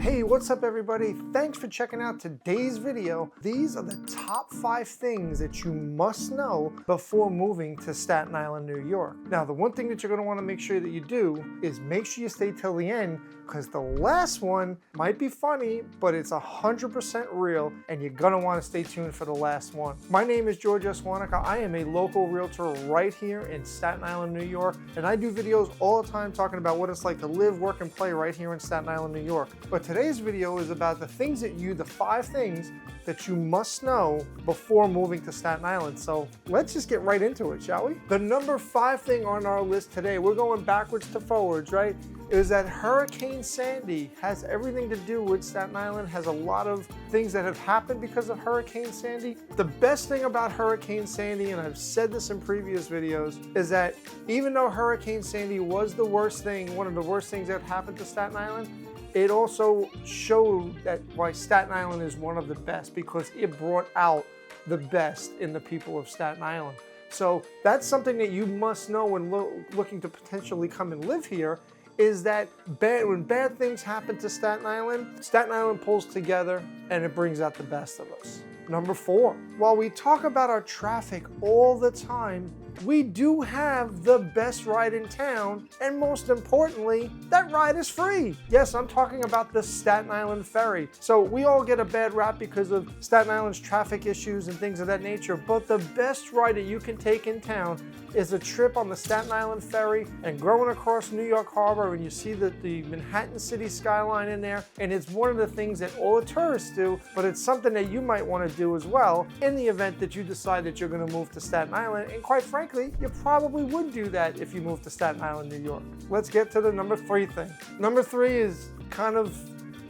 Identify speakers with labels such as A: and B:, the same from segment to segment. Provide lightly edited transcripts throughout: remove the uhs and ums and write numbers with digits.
A: Hey, what's up everybody? Thanks for checking out today's video. These are the top 5 things that you must know before moving to Staten Island, New York. Now, the one thing that you're going to want to make sure that you do is make sure you stay till the end, because the last one might be funny, but it's 100% real, and you're going to want to stay tuned for the last one. My name is George S. Wonica. I am a local realtor right here in Staten Island, New York, and I do videos all the time talking about what it's like to live, work, and play right here in Staten Island, New York. But today's video is about the 5 things that you must know before moving to Staten Island. So let's just get right into it, shall we? The number 5 thing on our list today, we're going backwards to forwards, right? Is that Hurricane Sandy has everything to do with Staten Island, has a lot of things that have happened because of Hurricane Sandy. The best thing about Hurricane Sandy, and I've said this in previous videos, is that even though Hurricane Sandy was the worst thing, one of the worst things that happened to Staten Island, it also showed that why Staten Island is one of the best, because it brought out the best in the people of Staten Island. So that's something that you must know when looking to potentially come and live here, is that when bad things happen to Staten Island pulls together and it brings out the best of us. Number 4, while we talk about our traffic all the time, we do have the best ride in town, and most importantly, that ride is free. Yes, I'm talking about the Staten Island Ferry. So we all get a bad rap because of Staten Island's traffic issues and things of that nature, but the best ride that you can take in town is a trip on the Staten Island Ferry and going across New York Harbor, and you see the Manhattan city skyline in there, and it's one of the things that all the tourists do, but it's something that you might want to do as well in the event that you decide that you're going to move to Staten Island. And quite frankly, you probably would do that if you moved to Staten Island, New York. Let's get to the number 3 thing. Number 3 is kind of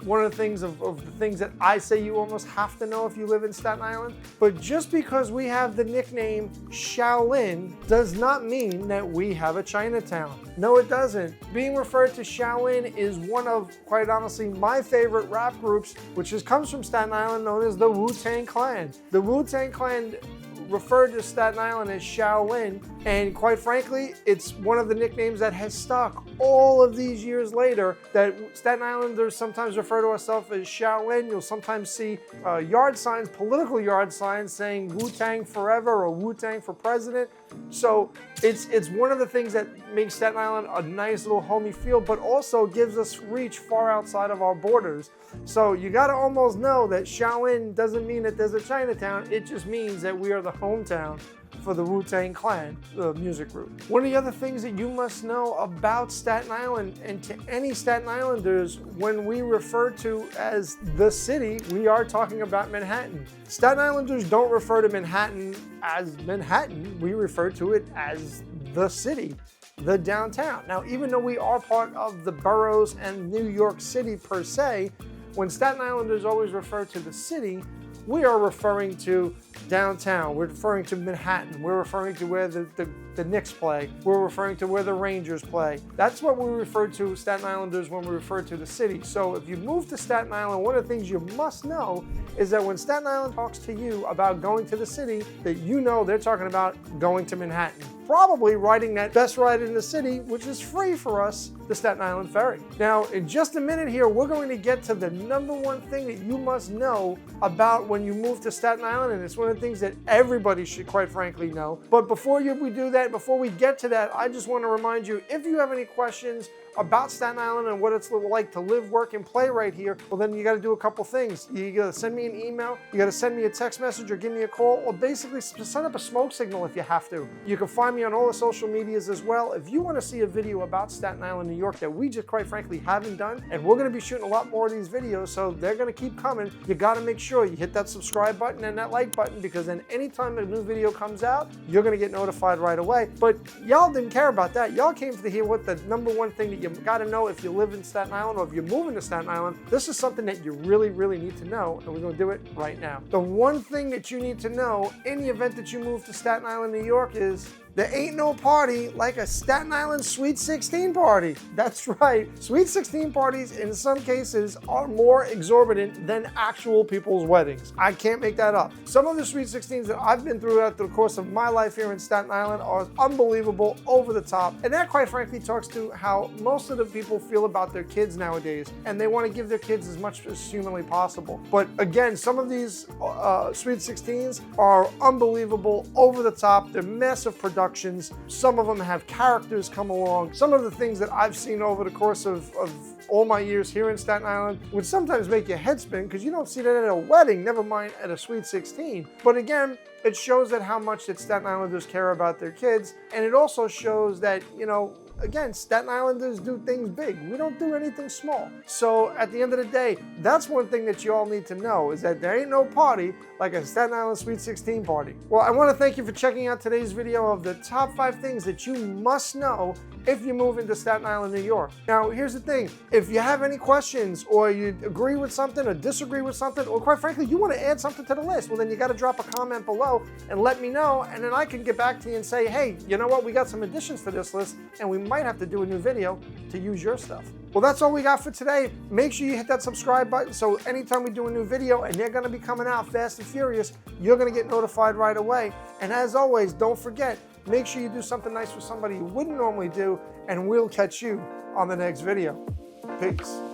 A: one of the things of the things that I say you almost have to know if you live in Staten Island. But just because we have the nickname Shaolin does not mean that we have a Chinatown. No, it doesn't. Being referred to Shaolin is one of, quite honestly, my favorite rap groups, which comes from Staten Island, known as the Wu-Tang Clan. The Wu-Tang Clan referred to Staten Island as Shaolin, and quite frankly, it's one of the nicknames that has stuck all of these years later, that Staten Islanders sometimes refer to ourselves as Shaolin. You'll sometimes see yard signs, political yard signs saying Wu-Tang forever or Wu-Tang for president. So it's one of the things that makes Staten Island a nice little homey feel, but also gives us reach far outside of our borders. So you got to almost know that Shaolin doesn't mean that there's a Chinatown. It just means that we are the hometown for the Wu-Tang Clan, the music group. One of the other things that you must know about Staten Island, and to any Staten Islanders, when we refer to as the city, we are talking about Manhattan. Staten Islanders don't refer to Manhattan as Manhattan. We refer to it as the city, the downtown. Now, even though we are part of the boroughs and New York City per se, when Staten Islanders always refer to the city, we are referring to downtown. We're referring to Manhattan. We're referring to where the Knicks play. We're referring to where the Rangers play. That's what we refer to Staten Islanders when we refer to the city. So if you move to Staten Island, one of the things you must know is that when Staten Island talks to you about going to the city, that you know they're talking about going to Manhattan. Probably riding that best ride in the city, which is free for us, the Staten Island Ferry. Now, in just a minute here, we're going to get to the number 1 thing that you must know about when you move to Staten Island, and it's one of the things that everybody should, quite frankly, know. But before we do that, before we get to that, I just want to remind you, if you have any questions about Staten Island and what it's like to live, work, and play right here, well, then you got to do a couple things. You got to send me an email, you got to send me a text message, or give me a call, or basically send up a smoke signal if you have to. You can find me on all the social medias as well. If you want to see a video about Staten Island, New York that we just quite frankly haven't done, and we're going to be shooting a lot more of these videos, so they're going to keep coming, you got to make sure you hit that subscribe button and that like button, because then anytime a new video comes out, you're going to get notified right away. But y'all didn't care about that. Y'all came to hear what the number 1 thing that you got to know if you live in Staten Island, or if you're moving to Staten Island. This is something that you really, really need to know, and we're going to do it right now. The one thing that you need to know in the event that you move to Staten Island, New York, is there ain't no party like a Staten Island Sweet 16 party. That's right, Sweet 16 parties in some cases are more exorbitant than actual people's weddings. I can't make that up. Some of the Sweet 16s that I've been through throughout the course of my life here in Staten Island are unbelievable, over the top, and that quite frankly talks to how most of the people feel about their kids nowadays, and they want to give their kids as much as humanly possible. But again, some of these Sweet 16s are unbelievable, over the top. They're massive productions. Some of them have characters come along. Some of the things that I've seen over the course of all my years here in Staten Island would sometimes make your head spin, because you don't see that at a wedding, never mind at a Sweet 16. But again, it shows that how much that Staten Islanders care about their kids, and it also shows that, you know, again, Staten Islanders do things big. We don't do anything small. So at the end of the day, that's one thing that you all need to know, is that there ain't no party like a Staten Island Sweet 16 party. Well, I want to thank you for checking out today's video of the top 5 things that you must know if you move into Staten Island, New York. Now, here's the thing. If you have any questions, or you agree with something or disagree with something, or quite frankly, you want to add something to the list, well, then you got to drop a comment below and let me know, and then I can get back to you and say, hey, you know what? We got some additions to this list, and we might have to do a new video to use your stuff. Well, that's all we got for today. Make sure you hit that subscribe button, so anytime we do a new video, and they're going to be coming out fast and furious, you're going to get notified right away. And as always, don't forget, make sure you do something nice for somebody you wouldn't normally do, and we'll catch you on the next video. Peace.